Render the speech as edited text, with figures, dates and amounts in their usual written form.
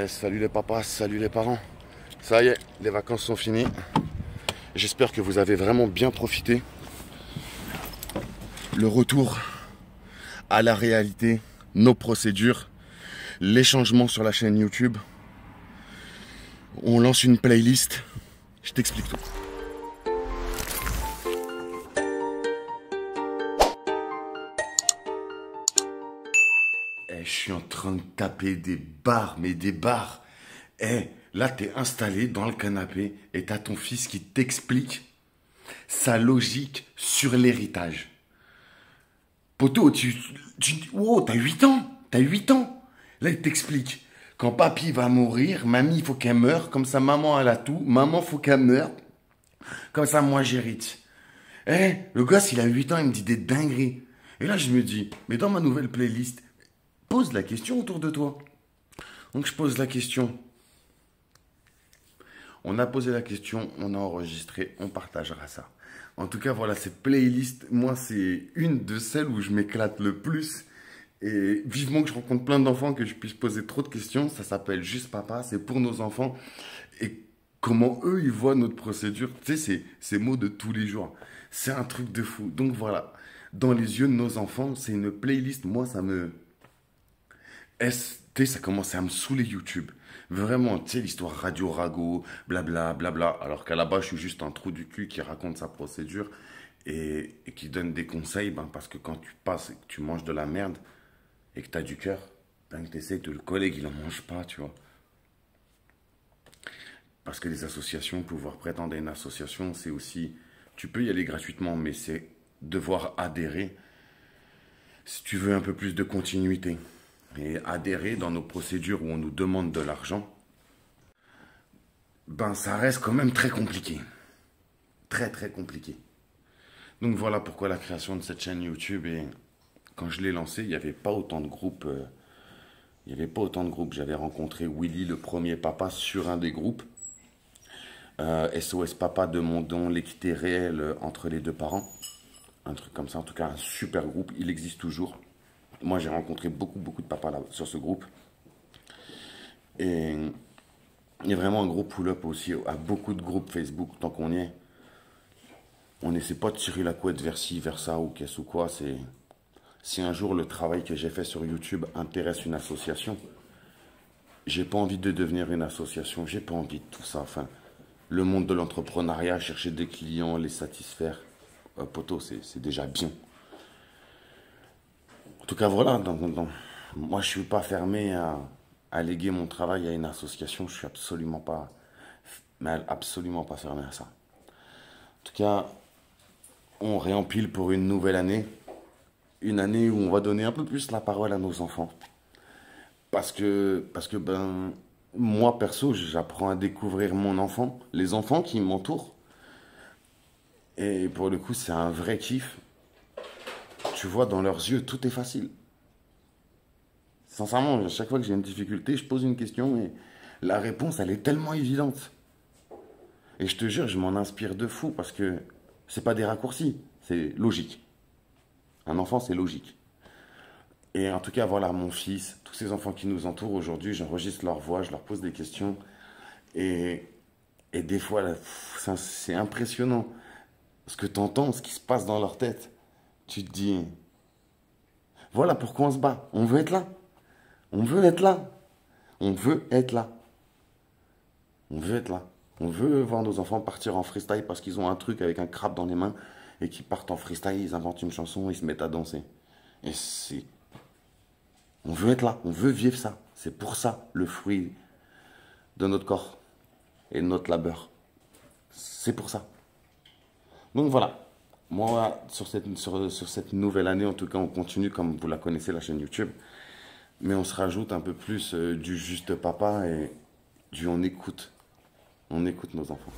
Salut les papas, salut les parents. Ça y est, les vacances sont finies. J'espère que vous avez vraiment bien profité. Le retour à la réalité, nos procédures, les changements sur la chaîne YouTube. On lance une playlist. Je t'explique tout. Je suis en train de taper des barres, mais des barres. Là, t'es installé dans le canapé et t'as ton fils qui t'explique sa logique sur l'héritage. Poto, wow, t'as 8 ans. T'as 8 ans. Là, il t'explique. Quand papy va mourir, mamie, il faut qu'elle meure. Comme ça, maman, elle a tout. Maman, faut qu'elle meure. Comme ça, moi, j'hérite. Le gosse, il a 8 ans, il me dit des dingueries. Et là, je me dis, mais dans ma nouvelle playlist, pose la question autour de toi. Donc, je pose la question. On a posé la question, on a enregistré, on partagera ça. En tout cas, voilà, cette playlist, moi, c'est une de celles où je m'éclate le plus. Et vivement que je rencontre plein d'enfants, que je puisse poser trop de questions. Ça s'appelle Juste Papa, c'est pour nos enfants. Et comment eux, ils voient notre procédure. Tu sais, c'est mots de tous les jours. C'est un truc de fou. Donc voilà, dans les yeux de nos enfants, c'est une playlist. Moi, ça me... ça commençait à me saouler YouTube. Vraiment, tu sais, l'histoire Radio Rago, blabla, blabla. Alors qu'à la base, je suis juste un trou du cul qui raconte sa procédure et qui donne des conseils. Parce que quand tu passes et que tu manges de la merde et que tu as du cœur, que tu essaies de le collègue, il n'en mange pas, tu vois. Parce que les associations, pouvoir prétendre à une association, c'est aussi... Tu peux y aller gratuitement, mais c'est devoir adhérer si tu veux un peu plus de continuité. Et adhérer dans nos procédures où on nous demande de l'argent, ça reste quand même très compliqué. Très, très compliqué. Donc voilà pourquoi la création de cette chaîne YouTube. Et quand je l'ai lancée, il n'y avait pas autant de groupes. J'avais rencontré Willy, le premier papa, sur un des groupes. SOS Papa demandant l'équité réelle entre les deux parents. Un truc comme ça, en tout cas un super groupe, il existe toujours. Moi j'ai rencontré beaucoup de papas là, sur ce groupe. Et il y a vraiment un gros pull-up aussi à beaucoup de groupes Facebook, tant qu'on y est. On n'essaie pas de tirer la couette vers ci, vers ça ou qu'est-ce ou quoi. Si un jour le travail que j'ai fait sur YouTube intéresse une association, j'ai pas envie de devenir une association, j'ai pas envie de tout ça. Enfin, le monde de l'entrepreneuriat, chercher des clients, les satisfaire, poto, c'est déjà bien. En tout cas, voilà, moi je suis pas fermé à léguer mon travail à une association, je suis absolument pas fermé à ça. En tout cas, on réempile pour une nouvelle année, une année où on va donner un peu plus la parole à nos enfants. Parce que moi perso, j'apprends à découvrir mon enfant, les enfants qui m'entourent. Et pour le coup, c'est un vrai kiff. Tu vois, dans leurs yeux, tout est facile. Sincèrement, à chaque fois que j'ai une difficulté, je pose une question et la réponse, elle est tellement évidente. Et je te jure, je m'en inspire de fou parce que c'est pas des raccourcis, c'est logique. Un enfant, c'est logique. Et en tout cas, voilà, mon fils, tous ces enfants qui nous entourent aujourd'hui, j'enregistre leur voix, je leur pose des questions. Et des fois, c'est impressionnant. Ce que tu entends, ce qui se passe dans leur tête. Tu te dis, voilà pourquoi on se bat. On veut être là. On veut être là. On veut être là. On veut être là. On veut voir nos enfants partir en freestyle parce qu'ils ont un truc avec un crabe dans les mains et qu'ils partent en freestyle, ils inventent une chanson, ils se mettent à danser. Et c'est... On veut être là. On veut vivre ça. C'est pour ça le fruit de notre corps et de notre labeur. C'est pour ça. Donc voilà. Moi, sur cette nouvelle année, en tout cas, on continue comme vous la connaissez, la chaîne YouTube. Mais on se rajoute un peu plus du juste papa et du on écoute. On écoute nos enfants.